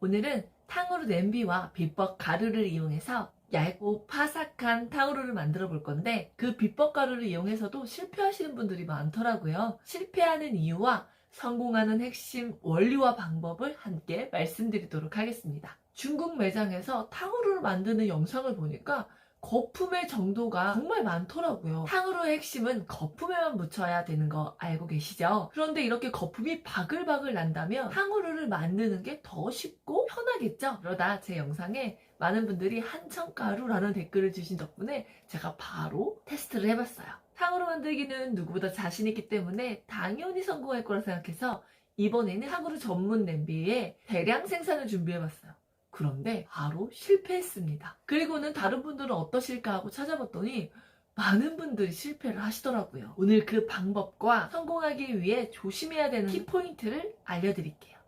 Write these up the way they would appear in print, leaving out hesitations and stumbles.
오늘은 탕후루 냄비와 비법 가루를 이용해서 얇고 바삭한 탕후루를 만들어 볼 건데 그 비법 가루를 이용해서도 실패하시는 분들이 많더라고요. 실패하는 이유와 성공하는 핵심 원리와 방법을 함께 말씀드리도록 하겠습니다. 중국 매장에서 탕후루를 만드는 영상을 보니까 거품의 정도가 정말 많더라고요. 탕후루의 핵심은 거품에만 묻혀야 되는 거 알고 계시죠? 그런데 이렇게 거품이 바글바글 난다면 탕후루를 만드는 게 더 쉽고 편하겠죠? 그러다 제 영상에 많은 분들이 한천가루라는 댓글을 주신 덕분에 제가 바로 테스트를 해봤어요. 탕후루 만들기는 누구보다 자신 있기 때문에 당연히 성공할 거라 생각해서 이번에는 탕후루 전문 냄비에 대량 생산을 준비해봤어요. 그런데 바로 실패했습니다. 그리고는 다른 분들은 어떠실까 하고 찾아봤더니 많은 분들이 실패를 하시더라고요. 오늘 그 방법과 성공하기 위해 조심해야 되는 키포인트를 알려드릴게요.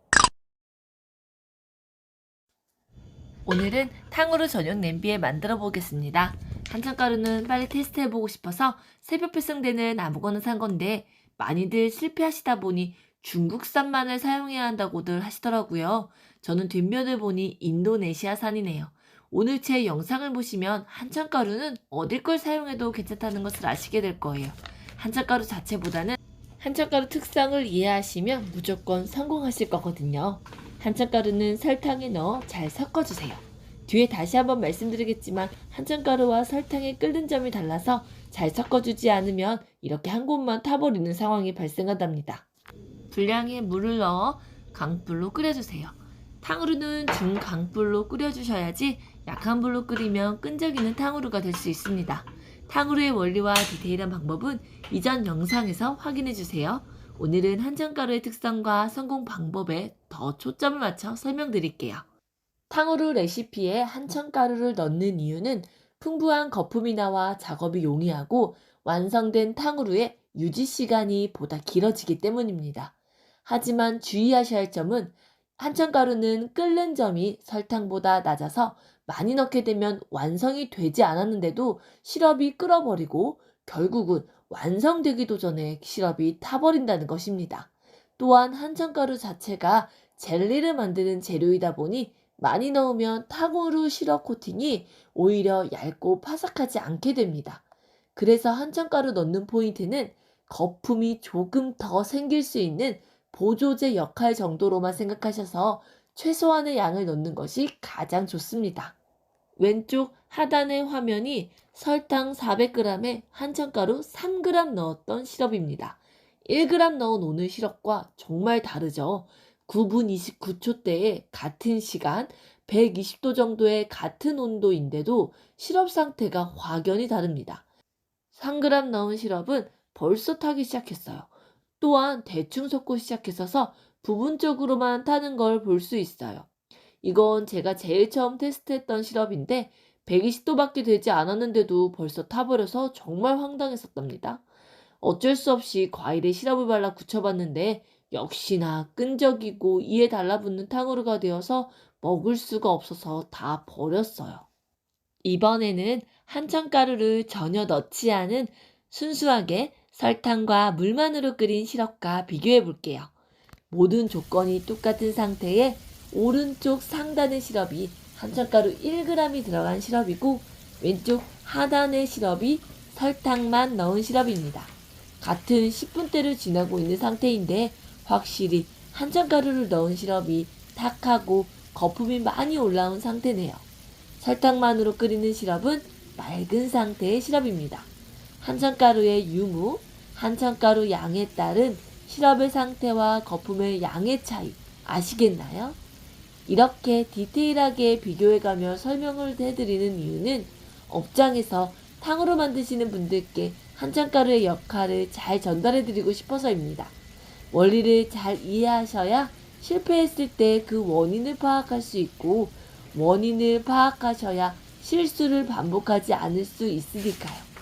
오늘은 탕후루 전용 냄비에 만들어 보겠습니다. 한천가루는 빨리 테스트해보고 싶어서 새벽 배송되는 아무거나 산 건데 많이들 실패하시다 보니 중국산만을 사용해야 한다고들 하시더라고요. 저는 뒷면을 보니 인도네시아산이네요. 오늘 제 영상을 보시면 한천가루는 어딜 걸 사용해도 괜찮다는 것을 아시게 될 거예요. 한천가루 자체보다는 한천가루 특성을 이해하시면 무조건 성공하실 거거든요. 한천가루는 설탕에 넣어 잘 섞어주세요. 뒤에 다시 한번 말씀드리겠지만 한천가루와 설탕의 끓는 점이 달라서 잘 섞어주지 않으면 이렇게 한 곳만 타버리는 상황이 발생한답니다. 분량의 물을 넣어 강불로 끓여주세요. 탕후루는 중강불로 끓여주셔야지 약한 불로 끓이면 끈적이는 탕후루가 될 수 있습니다. 탕후루의 원리와 디테일한 방법은 이전 영상에서 확인해주세요. 오늘은 한천가루의 특성과 성공 방법에 더 초점을 맞춰 설명드릴게요. 탕후루 레시피에 한천가루를 넣는 이유는 풍부한 거품이 나와 작업이 용이하고 완성된 탕후루의 유지 시간이 보다 길어지기 때문입니다. 하지만 주의하셔야 할 점은 한천가루는 끓는 점이 설탕보다 낮아서 많이 넣게 되면 완성이 되지 않았는데도 시럽이 끓어버리고 결국은 완성되기도 전에 시럽이 타버린다는 것입니다. 또한 한천가루 자체가 젤리를 만드는 재료이다 보니 많이 넣으면 탕후루 시럽 코팅이 오히려 얇고 바삭하지 않게 됩니다. 그래서 한천가루 넣는 포인트는 거품이 조금 더 생길 수 있는 보조제 역할 정도로만 생각하셔서 최소한의 양을 넣는 것이 가장 좋습니다. 왼쪽 하단의 화면이 설탕 400g에 한천가루 3g 넣었던 시럽입니다. 1g 넣은 오늘 시럽과 정말 다르죠. 9분 29초대에 같은 시간 120도 정도의 같은 온도인데도 시럽 상태가 확연히 다릅니다. 3g 넣은 시럽은 벌써 타기 시작했어요. 또한 대충 섞고 시작했어서 부분적으로만 타는 걸 볼 수 있어요. 이건 제가 제일 처음 테스트했던 시럽인데 120도밖에 되지 않았는데도 벌써 타버려서 정말 황당했었답니다. 어쩔 수 없이 과일에 시럽을 발라 굳혀봤는데 역시나 끈적이고 이에 달라붙는 탕후루가 되어서 먹을 수가 없어서 다 버렸어요. 이번에는 한천가루를 전혀 넣지 않은 순수하게 설탕과 물만으로 끓인 시럽과 비교해 볼게요. 모든 조건이 똑같은 상태에 오른쪽 상단의 시럽이 한천가루 1g이 들어간 시럽이고 왼쪽 하단의 시럽이 설탕만 넣은 시럽입니다. 같은 10분대를 지나고 있는 상태인데 확실히 한천가루를 넣은 시럽이 탁하고 거품이 많이 올라온 상태네요. 설탕만으로 끓이는 시럽은 맑은 상태의 시럽입니다. 한천가루의 유무, 한천가루 양에 따른 시럽의 상태와 거품의 양의 차이 아시겠나요? 이렇게 디테일하게 비교해가며 설명을 해드리는 이유는 업장에서 탕후루 만드시는 분들께 한천가루의 역할을 잘 전달해드리고 싶어서입니다. 원리를 잘 이해하셔야 실패했을 때 그 원인을 파악할 수 있고 원인을 파악하셔야 실수를 반복하지 않을 수 있으니까요.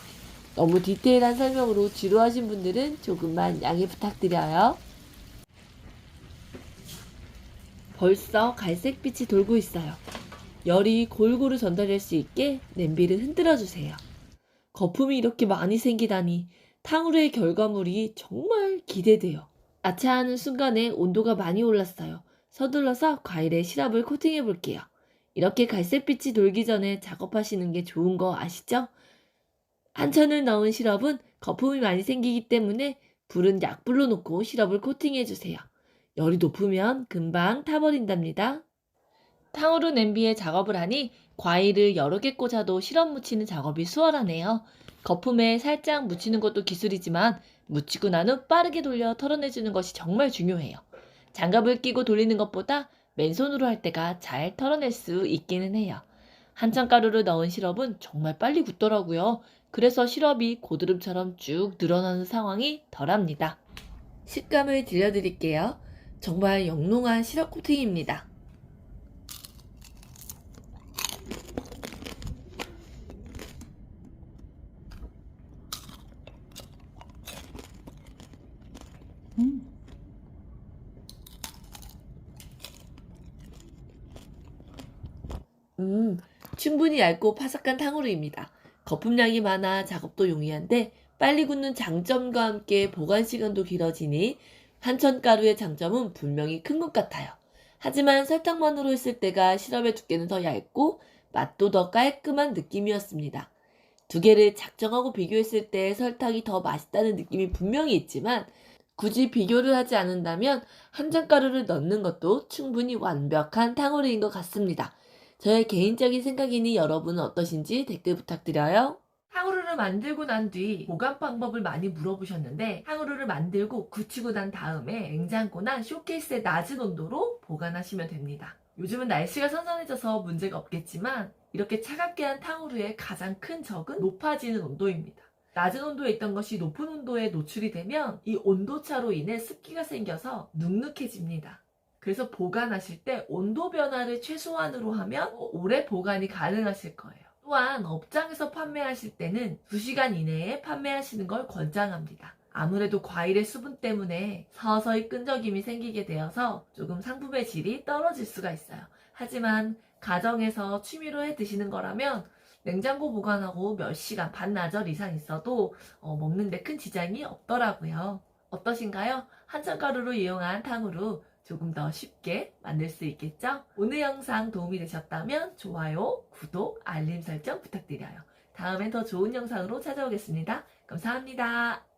너무 디테일한 설명으로 지루하신 분들은 조금만 양해 부탁드려요. 벌써 갈색빛이 돌고 있어요. 열이 골고루 전달될 수 있게 냄비를 흔들어 주세요. 거품이 이렇게 많이 생기다니 탕후루의 결과물이 정말 기대돼요. 아차하는 순간에 온도가 많이 올랐어요. 서둘러서 과일에 시럽을 코팅해 볼게요. 이렇게 갈색빛이 돌기 전에 작업하시는 게 좋은 거 아시죠? 한천을 넣은 시럽은 거품이 많이 생기기 때문에 불은 약불로 놓고 시럽을 코팅해 주세요. 열이 높으면 금방 타버린답니다. 탕후루 냄비에 작업을 하니 과일을 여러 개 꽂아도 시럽 묻히는 작업이 수월하네요. 거품에 살짝 묻히는 것도 기술이지만 묻히고 난 후 빠르게 돌려 털어내주는 것이 정말 중요해요. 장갑을 끼고 돌리는 것보다 맨손으로 할 때가 잘 털어낼 수 있기는 해요. 한참가루를 넣은 시럽은 정말 빨리 굳더라고요. 그래서 시럽이 고드름처럼 쭉 늘어나는 상황이 덜합니다. 식감을 들려드릴게요. 정말 영롱한 시럽 코팅입니다. 충분히 얇고 바삭한 탕후루입니다. 거품량이 많아 작업도 용이한데 빨리 굳는 장점과 함께 보관 시간도 길어지니 한천가루의 장점은 분명히 큰 것 같아요. 하지만 설탕만으로 했을 때가 시럽의 두께는 더 얇고 맛도 더 깔끔한 느낌이었습니다. 두 개를 작정하고 비교했을 때 설탕이 더 맛있다는 느낌이 분명히 있지만 굳이 비교를 하지 않는다면 한정가루를 넣는 것도 충분히 완벽한 탕후루인 것 같습니다. 저의 개인적인 생각이니 여러분은 어떠신지 댓글 부탁드려요. 탕후루를 만들고 난 뒤 보관 방법을 많이 물어보셨는데 탕후루를 만들고 굳히고 난 다음에 냉장고나 쇼케이스에 낮은 온도로 보관하시면 됩니다. 요즘은 날씨가 선선해져서 문제가 없겠지만 이렇게 차갑게 한 탕후루의 가장 큰 적은 높아지는 온도입니다. 낮은 온도에 있던 것이 높은 온도에 노출이 되면 이 온도차로 인해 습기가 생겨서 눅눅해집니다. 그래서 보관하실 때 온도 변화를 최소한으로 하면 오래 보관이 가능하실 거예요. 또한 업장에서 판매하실 때는 2시간 이내에 판매하시는 걸 권장합니다. 아무래도 과일의 수분 때문에 서서히 끈적임이 생기게 되어서 조금 상품의 질이 떨어질 수가 있어요. 하지만 가정에서 취미로 해 드시는 거라면 냉장고 보관하고 몇 시간, 반나절 이상 있어도 먹는데 큰 지장이 없더라고요. 어떠신가요? 한천가루로 이용한 탕후루 조금 더 쉽게 만들 수 있겠죠? 오늘 영상 도움이 되셨다면 좋아요, 구독, 알림 설정 부탁드려요. 다음엔 더 좋은 영상으로 찾아오겠습니다. 감사합니다.